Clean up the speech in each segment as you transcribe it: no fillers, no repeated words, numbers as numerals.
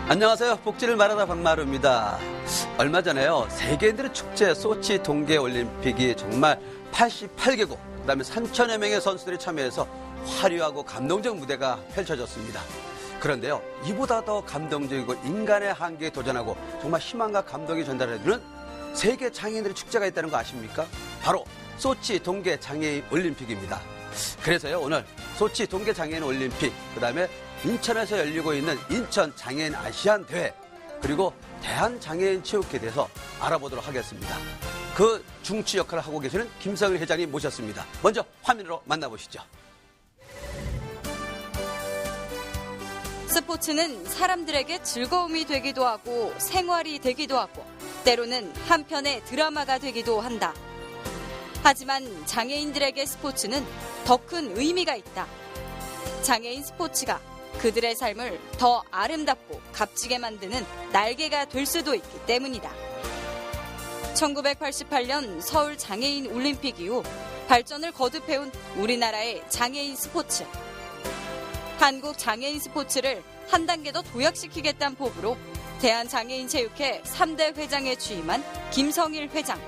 안녕하세요. 복지를 말하다 박마루입니다. 얼마 전에요. 세계인들의 축제 소치 동계올림픽이 정말 88개국, 그다음에 3천여 명의 선수들이 참여해서 화려하고 감동적 무대가 펼쳐졌습니다. 그런데요, 이보다 더 감동적이고 인간의 한계에 도전하고 정말 희망과 감동이 전달해주는 세계 장애인들의 축제가 있다는 거 아십니까? 바로 소치 동계장애인 올림픽입니다. 그래서요, 오늘 소치 동계장애인 올림픽, 그다음에 인천에서 열리고 있는 인천 장애인 아시안 대회, 그리고 대한장애인 체육회에 대해서 알아보도록 하겠습니다. 그 중추 역할을 하고 계시는 김성일 회장님 모셨습니다. 먼저 화면으로 만나보시죠. 스포츠는 사람들에게 즐거움이 되기도 하고 생활이 되기도 하고 때로는 한편의 드라마가 되기도 한다. 하지만 장애인들에게 스포츠는 더 큰 의미가 있다. 장애인 스포츠가 그들의 삶을 더 아름답고 값지게 만드는 날개가 될 수도 있기 때문이다. 1988년 서울 장애인 올림픽 이후 발전을 거듭해온 우리나라의 장애인 스포츠. 한국 장애인 스포츠를 한 단계 더 도약시키겠다는 포부로 대한장애인체육회 3대 회장에 취임한 김성일 회장.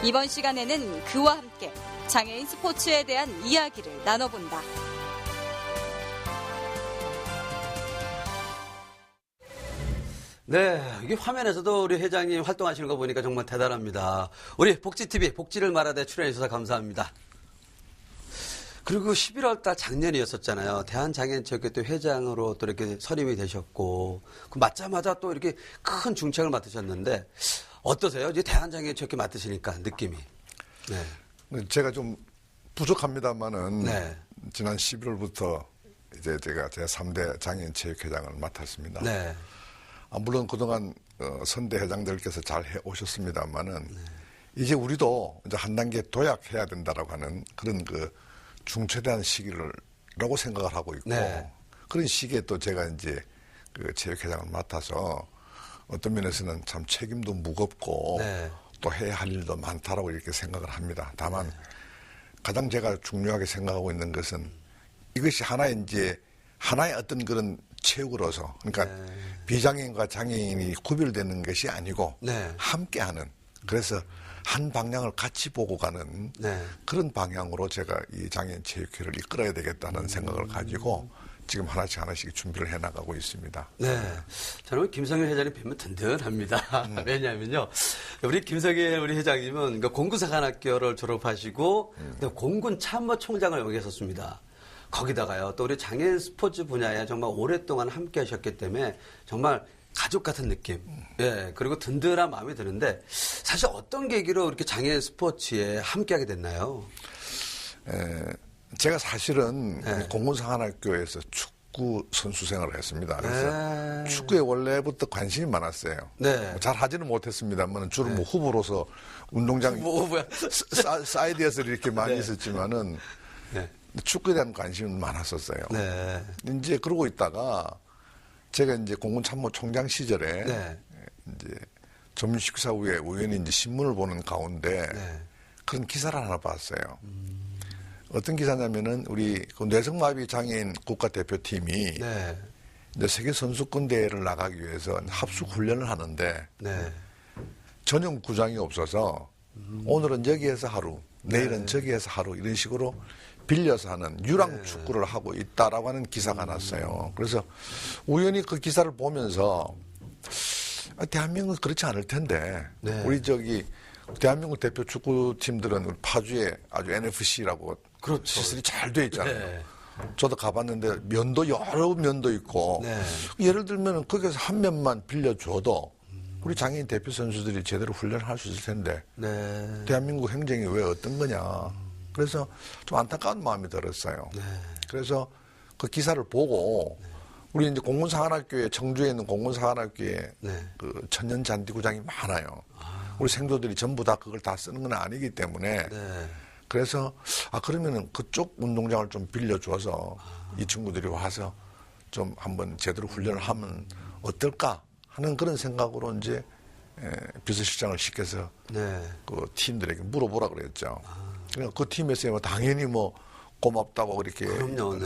이번 시간에는 그와 함께 장애인 스포츠에 대한 이야기를 나눠본다. 네, 이게 화면에서도 우리 회장님 활동하시는 거 보니까 정말 대단합니다. 우리 복지TV, 복지를 말하다 출연해 주셔서 감사합니다. 그리고 11월 달 작년이었었잖아요. 대한장애인체육회 또 회장으로 또 이렇게 선임이 되셨고, 그 맡자마자 또 이렇게 큰 중책을 맡으셨는데, 어떠세요? 이제 대한장애인체육회 맡으시니까 느낌이. 네. 제가 좀 부족합니다만은, 네. 지난 11월부터 이제 제가 제 3대 장애인체육회장을 맡았습니다. 네. 물론 그동안 선대 회장들께서 잘 해 오셨습니다만은, 이제 우리도 이제 한 단계 도약해야 된다라고 하는 그런 그 중차대한 시기라고 생각을 하고 있고, 네. 그런 시기에 또 제가 이제 그 체육회장을 맡아서 어떤 면에서는 참 책임도 무겁고, 네. 또 해야 할 일도 많다라고 이렇게 생각을 합니다. 다만 가장 제가 중요하게 생각하고 있는 것은 이것이 하나의 어떤 그런 체육으로서, 그러니까 비장애인과 장애인이 구별되는 것이 아니고, 네. 함께하는, 그래서 한 방향을 같이 보고 가는, 네. 그런 방향으로 제가 이 장애인 체육회를 이끌어야 되겠다는 생각을 가지고 지금 하나씩 준비를 해나가고 있습니다. 네. 저는 김성일 회장님 뵈면 든든합니다. 왜냐하면요, 우리 김성일 우리 회장님은 공군사관학교를 졸업하시고, 공군 참모총장을 맡으셨습니다. 거기다가요, 또 우리 장애인 스포츠 분야에 정말 오랫동안 함께 하셨기 때문에 정말 가족 같은 느낌. 예, 그리고 든든한 마음이 드는데, 사실 어떤 계기로 이렇게 장애인 스포츠에 함께 하게 됐나요? 제가 사실은 공군사관학교에서 축구 선수 생활을 했습니다. 그래서 축구에 원래부터 관심이 많았어요. 네. 잘 하지는 못했습니다만 주로 뭐 후보로서 운동장 사이드에서 이렇게 많이 있었지만은 축구에 대한 관심은 많았었어요. 네. 이제 그러고 있다가 제가 이제 공군 참모총장 시절에 이제 점심 식사 후에 우연히 이제 신문을 보는 가운데 그런 기사를 하나 봤어요. 어떤 기사냐면은 우리 그 뇌성마비 장애인 국가대표팀이 이제 세계 선수권 대회를 나가기 위해서 합숙 훈련을 하는데 전용 구장이 없어서 오늘은 여기에서 하루, 내일은 저기에서 하루 이런 식으로 빌려서 하는 유랑 축구를 하고 있다라고 하는 기사가 났어요. 그래서 우연히 그 기사를 보면서 대한민국은 그렇지 않을 텐데 우리 대한민국 대표 축구팀들은 우리 파주에 아주 NFC라고 시설이 잘 돼 있잖아요. 저도 가봤는데 여러 면도 있고 예를 들면 거기서 한 면만 빌려줘도 우리 장애인 대표 선수들이 제대로 훈련을 할 수 있을 텐데 대한민국 행정이 왜 어떤 거냐. 그래서 좀 안타까운 마음이 들었어요. 그래서 그 기사를 보고 우리 이제 공군사관학교에 청주에 있는 공군사관학교에 그 천년 잔디구장이 많아요. 우리 생도들이 전부 다 그걸 다 쓰는 건 아니기 때문에 그래서 그러면은 그쪽 운동장을 좀 빌려줘서 이 친구들이 와서 좀 한번 제대로 훈련을 하면 어떨까 하는 그런 생각으로 이제 비서실장을 시켜서 그 팀들에게 물어보라 그랬죠. 그러니까 그 팀에서 당연히 고맙다고 그렇게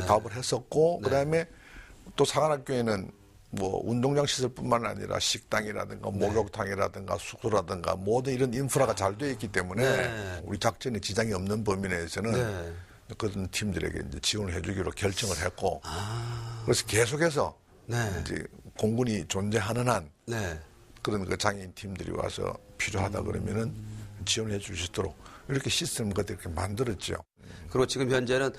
답을 했었고, 그다음에 또 사관학교에는 뭐 운동장 시설뿐만 아니라 식당이라든가 목욕탕이라든가 숙소라든가 모든 이런 인프라가 잘 되어 있기 때문에 우리 작전에 지장이 없는 범위 내에서는 그런 팀들에게 이제 지원을 해주기로 결정을 했고 그래서 계속해서 이제 공군이 존재하는 한 그런 그 장애인 팀들이 와서 필요하다 그러면은 지원해 줄 수 있도록 이렇게 시스템을 그때 이렇게 만들었죠. 그리고 지금 현재는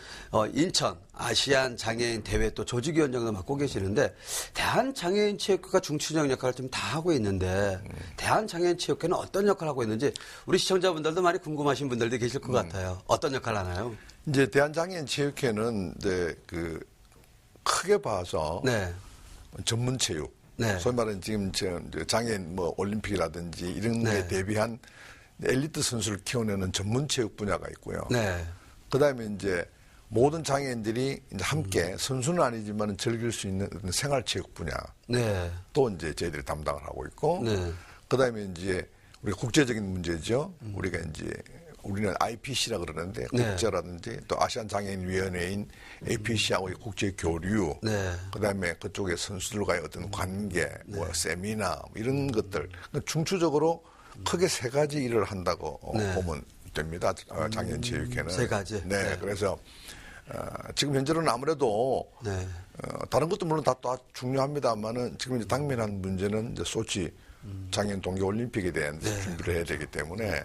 인천 아시안 장애인 대회 또 조직위원장도 맡고 계시는데 대한장애인체육회가 중추적 역할을 좀 다 하고 있는데 대한장애인체육회는 어떤 역할을 하고 있는지 우리 시청자분들도 많이 궁금하신 분들도 계실 것 같아요. 어떤 역할을 하나요? 이제 대한장애인체육회는 이제 그 크게 봐서 전문체육, 소위 말하는 지금 장애인 뭐 올림픽이라든지 이런 데 대비한 엘리트 선수를 키워내는 전문체육 분야가 있고요. 그다음에 이제 모든 장애인들이 이제 함께 선수는 아니지만 즐길 수 있는 생활체육 분야 또 이제 저희들이 담당을 하고 있고 그다음에 이제 우리 국제적인 문제죠. 우리가 이제 우리는 IPC라 그러는데 국제라든지 또 아시안 장애인위원회인 APC하고의 국제 교류, 그다음에 그쪽의 선수들과의 어떤 관계, 뭐 세미나 이런 것들 중추적으로 크게 세 가지 일을 한다고 보면 됩니다. 장애인 체육회는 세 가지. 그래서 지금 현재로는 아무래도 다른 것도 물론 다 중요합니다만은 지금 이제 당면한 문제는 이제 소치 장애인 동계올림픽에 대한 준비를 해야 되기 때문에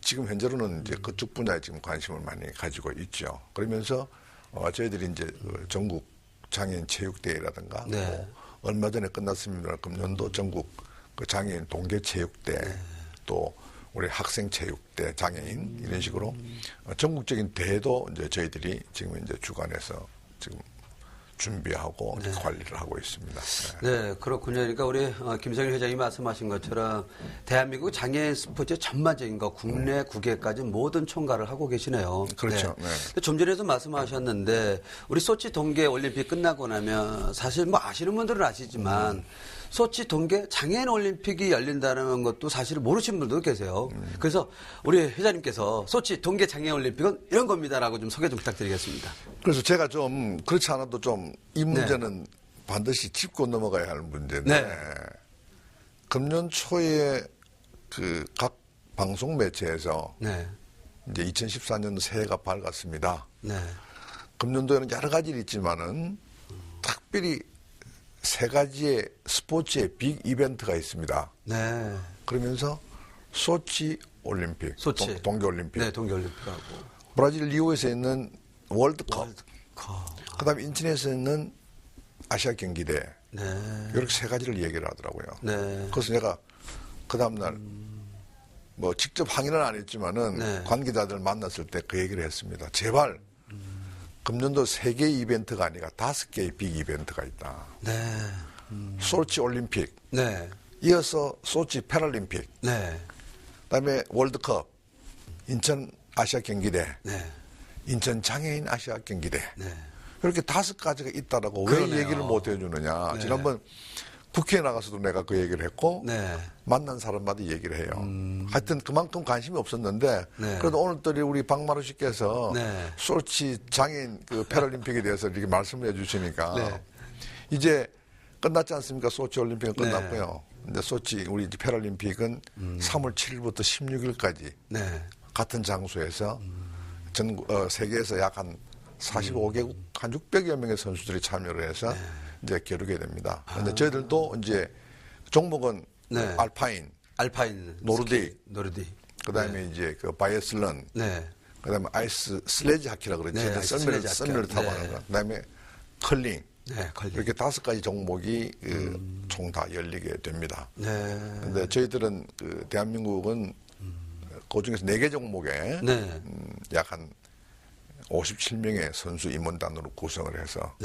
지금 현재로는 이제 그쪽 분야에 지금 관심을 많이 가지고 있죠. 그러면서 저희들이 이제 전국 장애인 체육대회라든가 뭐 얼마 전에 끝났습니다. 금년도 전국 그 장애인 동계체육대 또 우리 학생체육대 장애인 이런 식으로 전국적인 대회도 이제 저희들이 지금 이제 주관해서 지금 준비하고 관리를 하고 있습니다. 네, 그렇군요. 그러니까 우리 김성일 회장이 말씀하신 것처럼 대한민국 장애인 스포츠 전반적인 거 국내 국외까지 모든 총괄을 하고 계시네요. 그렇죠. 좀 전에도 말씀하셨는데 우리 소치 동계 올림픽 끝나고 나면 사실 뭐 아시는 분들은 아시지만 소치 동계 장애인 올림픽이 열린다는 것도 사실 모르시는 분들도 계세요. 그래서 우리 회장님께서 소치 동계 장애인 올림픽은 이런 겁니다라고 좀 소개 좀 부탁드리겠습니다. 그래서 제가 좀 그렇지 않아도 좀 이 문제는 반드시 짚고 넘어가야 할 문제인데 금년 초에 그 각 방송 매체에서 이제 2014년 새해가 밝았습니다. 금년도에는 여러 가지 일이 있지만은 특별히 세 가지의 스포츠의 빅 이벤트가 있습니다. 그러면서 소치 올림픽, 동계올림픽, 동계올림픽하고 브라질 리오에서 있는 월드컵, 그다음에 인천에서 있는 아시아 경기대 이렇게 세 가지를 얘기를 하더라고요. 그래서 내가 그 다음날 뭐 직접 항의는 안 했지만은 관계자들 만났을 때 그 얘기를 했습니다. 제발 금년도 3개의 이벤트가 아니라 5개의 빅 이벤트가 있다. 소치 올림픽, 이어서 소치 패럴림픽, 그다음에 월드컵, 인천 아시아 경기대, 인천 장애인 아시아 경기대. 이렇게 5가지가 있다라고 왜 얘기를 못 해주느냐. 지난번 국회에 나가서도 내가 그 얘기를 했고 만난 사람마다 얘기를 해요. 하여튼 그만큼 관심이 없었는데 그래도 오늘따라 우리 박마루 씨께서 소치 장애인 그 패럴림픽에 대해서 이렇게 말씀을 해주시니까 이제 끝났지 않습니까? 소치 올림픽은 끝났고요. 근데 소치 우리 패럴림픽은 3월 7일부터 16일까지 같은 장소에서 세계에서 약 한 45개국 한 600여 명의 선수들이 참여를 해서 이제 겨루게 됩니다. 그런데 저희들도 이제 종목은 알파인, 노르딕, 그다음에 이제 그 바이애슬런, 그다음에 아이스 슬레지 하키라 그러죠. 썰매를 타고 하는 거. 그다음에 컬링. 이렇게 5가지 종목이 총 다 열리게 됩니다. 그런데 저희들은 그 대한민국은 그 중에서 4개 종목에 약 한 57명의 선수 임원단으로 구성을 해서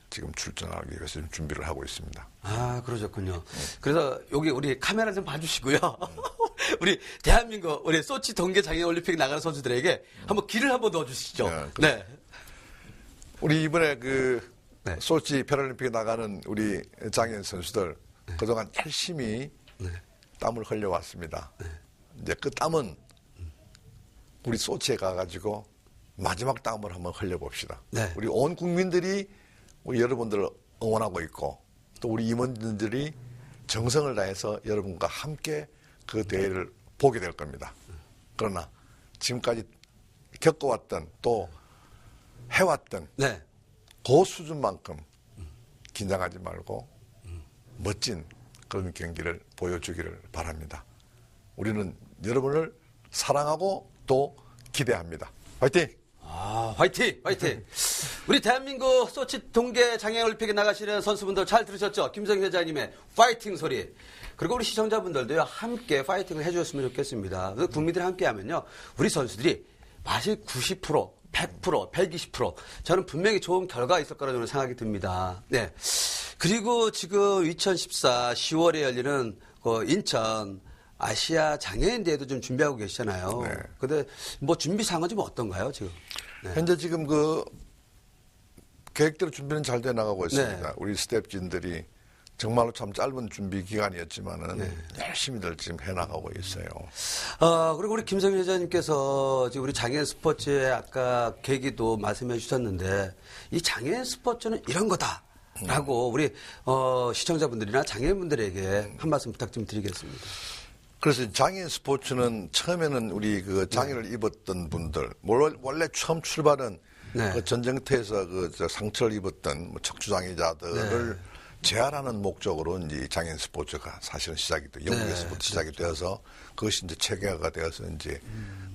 지금 출전하기 위해서 지금 준비를 하고 있습니다. 아, 그러셨군요. 그래서 여기 우리 카메라 좀 봐주시고요. 우리 대한민국 우리 소치 동계 장애인 올림픽 나가는 선수들에게 한번 길을 한번 넣어주시죠. 우리 이번에 그 소치 패럴림픽에 나가는 우리 장애인 선수들 그동안 열심히 땀을 흘려왔습니다. 이제 그 땀은 우리 소치에 가가지고 마지막 땀을 한번 흘려봅시다. 우리 온 국민들이 우리 여러분들을 응원하고 있고 또 우리 임원진들이 정성을 다해서 여러분과 함께 그 대회를 보게 될 겁니다. 그러나 지금까지 겪어왔던 또 해왔던 네. 그 수준만큼 긴장하지 말고 멋진 그런 경기를 보여주기를 바랍니다. 우리는 여러분을 사랑하고 또 기대합니다. 화이팅! 아, 화이팅! 화이팅! 우리 대한민국 소치 동계 장애올림픽에 나가시는 선수분들 잘 들으셨죠? 김성희 회장님의 파이팅 소리. 그리고 우리 시청자분들도요, 함께 파이팅을 해주셨으면 좋겠습니다. 국민들이 함께 하면요, 우리 선수들이 맛이 90%, 100%, 120% 저는 분명히 좋은 결과가 있을 거라고 저는 생각이 듭니다. 네. 그리고 지금 2014 10월에 열리는 그 인천 아시아 장애인 대회도 좀 준비하고 계시잖아요. 네. 근데 뭐 준비 상황은 좀 어떤가요, 지금? 네. 현재 지금 그 계획대로 준비는 잘 돼 나가고 있습니다. 네. 우리 스태프진들이 정말로 참 짧은 준비 기간이었지만은 열심히들 지금 해 나가고 있어요. 그리고 우리 김성희 회장님께서 지금 우리 장애인 스포츠에 아까 계기도 말씀해 주셨는데 이 장애인 스포츠는 이런 거다라고 우리 시청자분들이나 장애인분들에게 한 말씀 부탁 좀 드리겠습니다. 그래서 장애인 스포츠는 처음에는 우리 그 장애를 입었던 분들, 원래 처음 출발은 네. 그 전쟁터에서 저 상처를 입었던 뭐 척추장애자들을 재활하는 목적으로 이제 장애인 스포츠가 사실은 시작이 돼, 영국에서부터 시작이 되어서 그것이 이제 체계화가 되어서 이제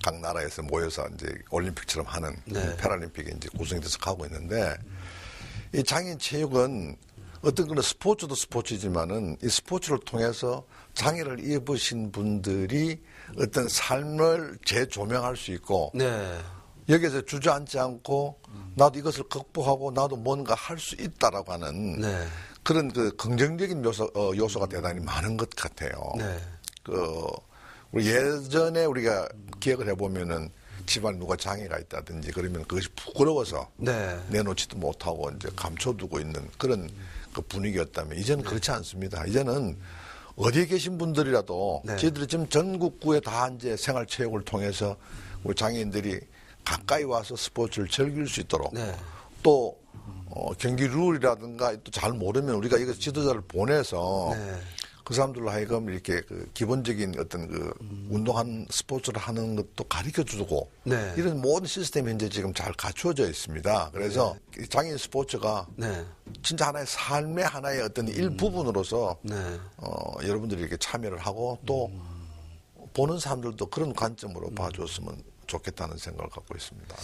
각 나라에서 모여서 이제 올림픽처럼 하는 패럴림픽에 이제 구성이 돼서 가고 있는데 이 장애인 체육은 어떤 그런 스포츠도 스포츠지만은 이 스포츠를 통해서 장애를 입으신 분들이 어떤 삶을 재조명할 수 있고 여기에서 주저앉지 않고 나도 이것을 극복하고 나도 뭔가 할 수 있다라고 하는 그런 그 긍정적인 요소가 대단히 많은 것 같아요. 우리 예전에 우리가 기억을 해보면은 집안에 누가 장애가 있다든지 그러면 그것이 부끄러워서 내놓지도 못하고 이제 감춰두고 있는 그런 그 분위기였다면 이제는 그렇지 않습니다. 이제는 어디에 계신 분들이라도 저희들이 지금 전국구에 다 이제 생활체육을 통해서 우리 장애인들이 가까이 와서 스포츠를 즐길 수 있도록 또 경기 룰이라든가 또 잘 모르면 우리가 이거 지도자를 보내서 그 사람들로 하여금 이렇게 그 기본적인 어떤 그 운동하는 스포츠를 하는 것도 가르쳐 주고 이런 모든 시스템이 현재 지금 잘 갖추어져 있습니다. 그래서 장애인 스포츠가 진짜 하나의 삶의 하나의 어떤 일부분으로서 여러분들이 이렇게 참여를 하고 또 보는 사람들도 그런 관점으로 봐줬으면 좋겠다는 생각을 갖고 있습니다.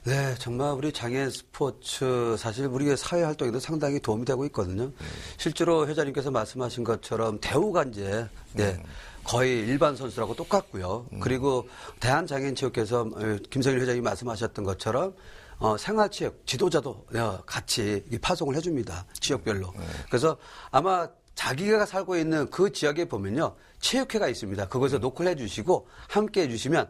네, 정말 우리 장애인 스포츠 사실 우리의 사회 활동에도 상당히 도움이 되고 있거든요. 실제로 회장님께서 말씀하신 것처럼 대우가 이제 거의 일반 선수라고 똑같고요. 그리고 대한장애인체육회에서 김성일 회장님이 말씀하셨던 것처럼 생활체육 지도자도 같이 파송을 해줍니다. 지역별로. 그래서 아마 자기가 살고 있는 그 지역에 보면요. 체육회가 있습니다. 그것을 노크를 해주시고 함께 해주시면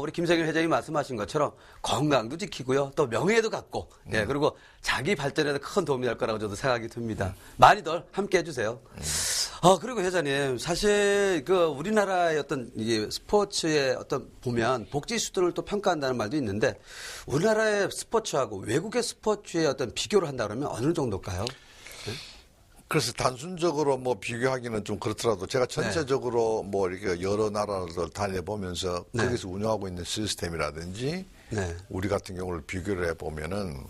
우리 김성일 회장님이 말씀하신 것처럼 건강도 지키고요. 또 명예도 갖고 그리고 자기 발전에도 큰 도움이 될 거라고 저도 생각이 듭니다. 많이들 함께 해주세요. 그리고 회장님 사실 그 우리나라의 어떤 이게 스포츠의 어떤 보면 복지 수준을 또 평가한다는 말도 있는데 우리나라의 스포츠하고 외국의 스포츠의 어떤 비교를 한다 그러면 어느 정도일까요? 그래서 단순적으로 뭐 비교하기는 좀 그렇더라도 제가 전체적으로 뭐 이렇게 여러 나라를 다녀보면서 거기서 운영하고 있는 시스템이라든지 우리 같은 경우를 비교를 해보면은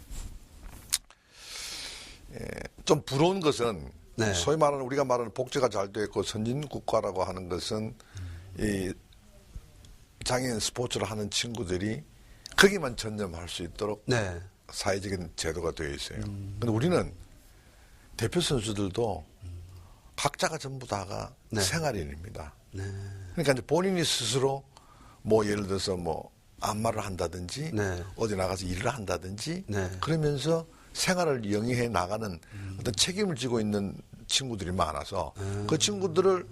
좀 부러운 것은 소위 말하는 우리가 말하는 복지가 잘 되어 있고 선진 국가라고 하는 것은 이 장애인 스포츠를 하는 친구들이 거기만 전념할 수 있도록 사회적인 제도가 되어 있어요. 근데 우리는 대표 선수들도 각자가 전부 다가 생활인입니다. 그러니까 이제 본인이 스스로 뭐 예를 들어서 뭐 안마를 한다든지 어디 나가서 일을 한다든지 그러면서 생활을 영위해 나가는 어떤 책임을 지고 있는 친구들이 많아서 그 친구들을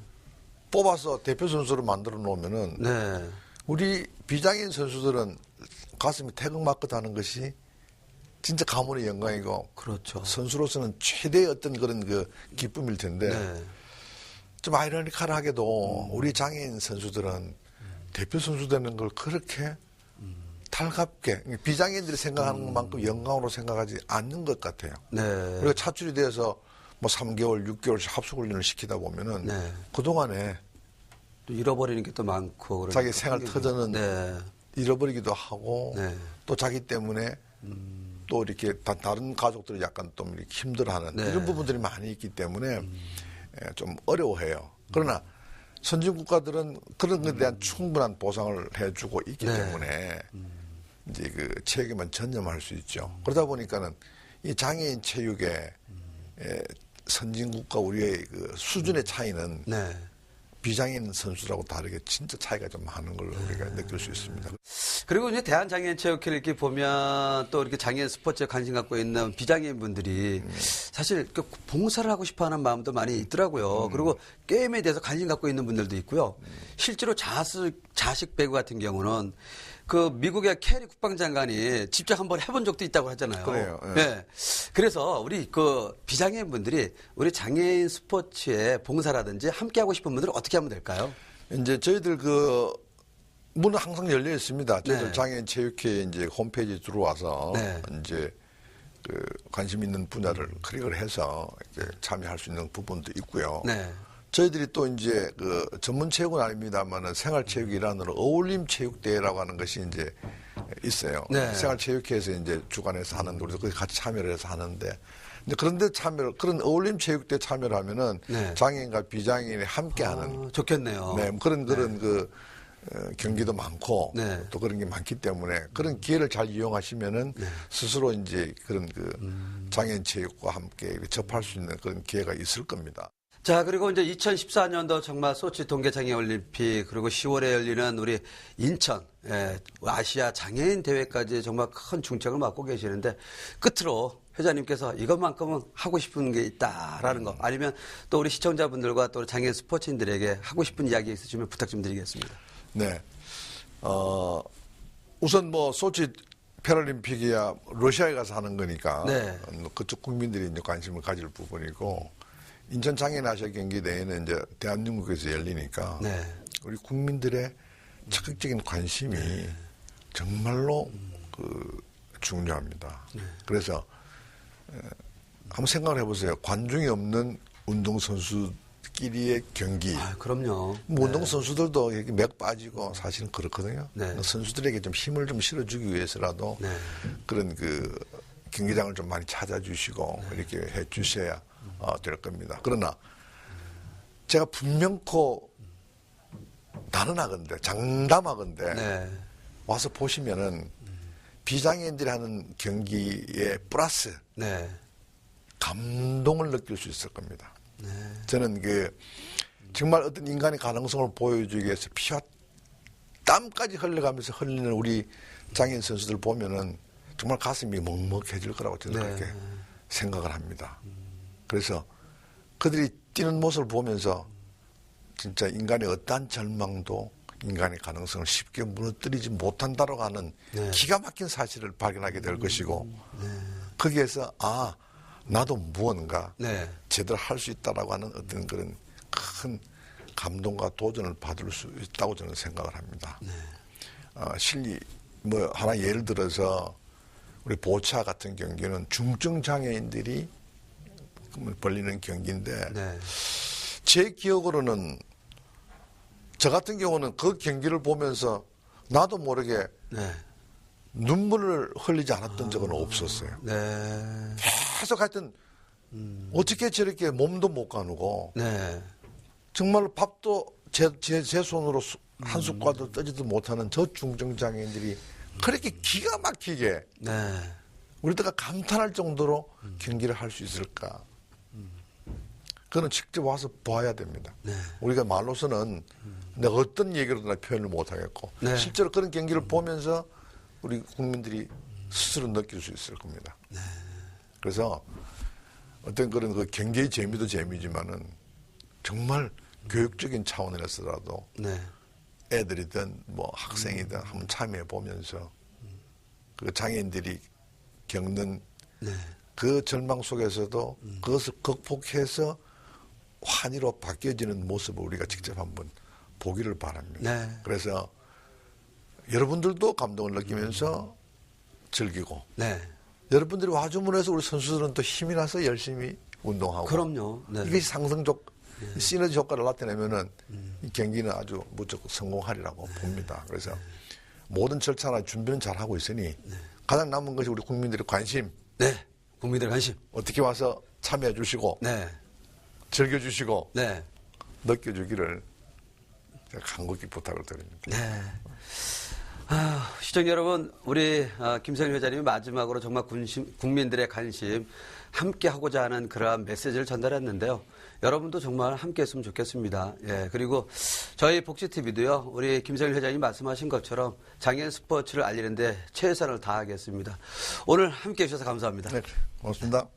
뽑아서 대표 선수로 만들어 놓으면은 우리 비장애인 선수들은 가슴이 태극마크 하는 것이 진짜 가문의 영광이고 선수로서는 최대의 어떤 그런 그 기쁨일 텐데 좀 아이러니컬하게도 우리 장애인 선수들은 대표 선수 되는 걸 그렇게 달갑게 비장애인들이 생각하는 것만큼 영광으로 생각하지 않는 것 같아요. 우리가 차출이 돼서 뭐 3개월, 6개월씩 합숙 훈련을 시키다 보면은 네. 그동안에 또 잃어버리는 게 또 많고 자기 생활 터전은 네. 잃어버리기도 하고 네. 또 자기 때문에 또 이렇게 다른 가족들이 약간 좀 이렇게 힘들어하는 네. 이런 부분들이 많이 있기 때문에 좀 어려워해요. 그러나 선진 국가들은 그런 것에 대한 충분한 보상을 해주고 있기 네. 때문에 이제 그 체육에만 전념할 수 있죠. 그러다 보니까는 이 장애인 체육의 선진국과 우리의 그 수준의 차이는 네. 비장애인 선수라고 다르게 진짜 차이가 좀 많은 걸 우리가 느낄 수 있습니다. 그리고 이제 대한장애인체육회를 이렇게 보면 또 이렇게 장애인 스포츠에 관심 갖고 있는 비장애인 분들이 사실 그 봉사를 하고 싶어 하는 마음도 많이 있더라고요. 그리고 게임에 대해서 관심 갖고 있는 분들도 있고요. 실제로 자식 배구 같은 경우는 그 미국의 캐리 국방장관이 직접 한번 해본 적도 있다고 하잖아요. 그래요. 예. 네. 그래서 우리 그 비장애인 분들이 우리 장애인 스포츠에 봉사라든지 함께 하고 싶은 분들은 어떻게 하면 될까요? 이제 저희들 그 문은 항상 열려 있습니다. 저희들 네. 장애인 체육회 이제 홈페이지 들어와서 네. 이제 그 관심 있는 분야를 클릭을 해서 이제 참여할 수 있는 부분도 있고요. 네. 저희들이 또 이제 그 전문 체육은 아닙니다만은 생활체육 일환으로 어울림 체육대회라고 하는 것이 이제 있어요. 네. 생활체육회에서 이제 주관해서 하는데 우리도 거기 같이 참여를 해서 하는데 근데 그런데 그런 어울림 체육대회 참여를 하면은 네. 장애인과 비장애인이 함께하는 좋겠네요. 네, 그런 그 경기도 많고 네. 또 그런 게 많기 때문에 그런 기회를 잘 이용하시면은 스스로 이제 그런 그 장애인 체육과 함께 접할 수 있는 그런 기회가 있을 겁니다. 자, 그리고 이제 2014년도 정말 소치 동계장애올림픽 그리고 10월에 열리는 우리 인천 아시아 장애인 대회까지 정말 큰 중책을 맡고 계시는데 끝으로 회장님께서 이것만큼은 하고 싶은 게 있다라는 거 아니면 또 우리 시청자분들과 또 장애인 스포츠인들에게 하고 싶은 이야기 있으시면 부탁 좀 드리겠습니다. 네. 우선 뭐 소치 패럴림픽이야 러시아에 가서 하는 거니까 네. 그쪽 국민들이 이제 관심을 가질 부분이고 인천 장애인 아시아 경기 대회는 이제 대한민국에서 열리니까 네. 우리 국민들의 적극적인 관심이 정말로 그 중요합니다. 그래서 한번 생각을 해보세요. 관중이 없는 운동선수끼리의 경기. 아, 그럼요. 뭐 운동선수들도 이렇게 맥 빠지고 사실은 그렇거든요. 네. 선수들에게 좀 힘을 좀 실어주기 위해서라도 네. 그런 그 경기장을 좀 많이 찾아주시고 이렇게 해 주셔야 될 겁니다. 그러나 제가 분명코 단언하건대 장담하건대 네. 와서 보시면은 비장애인들이 하는 경기에 플러스 네. 감동을 느낄 수 있을 겁니다. 네. 저는 그 정말 어떤 인간의 가능성을 보여주기 위해서 피와 땀까지 흘려가면서 흘리는 우리 장애인 선수들 보면은 정말 가슴이 먹먹해질 거라고 저는 네. 그렇게 생각을 합니다. 그래서 그들이 뛰는 모습을 보면서 진짜 인간의 어떠한 절망도 인간의 가능성을 쉽게 무너뜨리지 못한다고 하는 네. 기가 막힌 사실을 발견하게 될 것이고 거기에서 아 나도 무언가 네. 제대로 할 수 있다라고 하는 어떤 그런 큰 감동과 도전을 받을 수 있다고 저는 생각을 합니다. 실리 뭐 하나 예를 들어서 우리 보차 같은 경기는 중증 장애인들이 벌리는 경기인데 네. 제 기억으로는 저 같은 경우는 그 경기를 보면서 나도 모르게 네. 눈물을 흘리지 않았던 적은 없었어요. 네. 계속 하여튼 어떻게 저렇게 몸도 못 가누고 네. 정말로 밥도 제 손으로 한 숟갈도 떠지도 못하는 저 중증장애인들이 그렇게 기가 막히게 네. 우리가 감탄할 정도로 경기를 할 수 있을까? 그거는 직접 와서 봐야 됩니다. 네. 우리가 말로서는 내가 어떤 얘기로도 나 표현을 못 하겠고 네. 실제로 그런 경기를 보면서 우리 국민들이 스스로 느낄 수 있을 겁니다. 그래서 어떤 그런 그 경기의 재미도 재미지만은 정말 교육적인 차원에서라도 네. 애들이든 뭐 학생이든 한번 참여해 보면서 그 장애인들이 겪는 네. 그 절망 속에서도 그것을 극복해서 환희로 바뀌어지는 모습을 우리가 직접 한번 보기를 바랍니다. 네. 그래서 여러분들도 감동을 느끼면서 즐기고 네. 여러분들이 와주문해서 우리 선수들은 또 힘이 나서 열심히 운동하고. 그럼요. 네. 이것이 상승적 시너지 효과를 나타내면은 이 경기는 아주 무조건 성공하리라고 봅니다. 그래서 모든 절차나 준비는 잘 하고 있으니 가장 남은 것이 우리 국민들의 관심. 네. 국민들의 관심. 어떻게 와서 참여해 주시고 네. 즐겨 주시고 네. 느껴주기를 제가 간곡히 부탁을 드립니다. 네. 시청자 여러분, 우리 김성일 회장님이 마지막으로 정말 국민들의 관심 함께 하고자 하는 그러한 메시지를 전달했는데요. 여러분도 정말 함께 했으면 좋겠습니다. 예, 그리고 저희 복지TV도요, 우리 김성일 회장님 말씀하신 것처럼 장애인 스포츠를 알리는데 최선을 다하겠습니다. 오늘 함께 해주셔서 감사합니다. 네, 고맙습니다.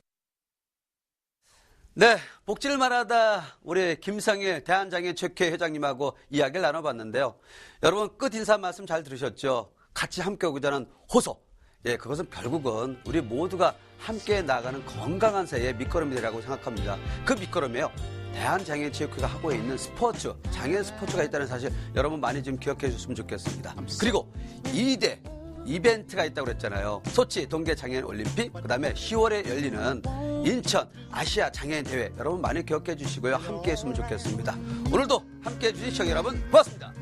네, 복지를 말하다 우리 김성일 대한장애인체육회 회장님하고 이야기를 나눠봤는데요. 여러분 끝 인사 말씀 잘 들으셨죠? 같이 함께 오고자 하는 호소. 예, 그것은 결국은 우리 모두가 함께 나가는 건강한 사회의 밑거름이라고 생각합니다. 그 밑거름이에요. 대한장애인체육회가 하고 있는 스포츠, 장애인 스포츠가 있다는 사실 여러분 많이 좀 기억해 주셨으면 좋겠습니다. 그리고 2대 이벤트가 있다고 그랬잖아요. 소치 동계 장애인 올림픽, 그다음에 10월에 열리는 인천 아시아 장애인 대회 여러분 많이 기억해 주시고요. 함께 했으면 좋겠습니다. 오늘도 함께 해주신 시청자 여러분 고맙습니다.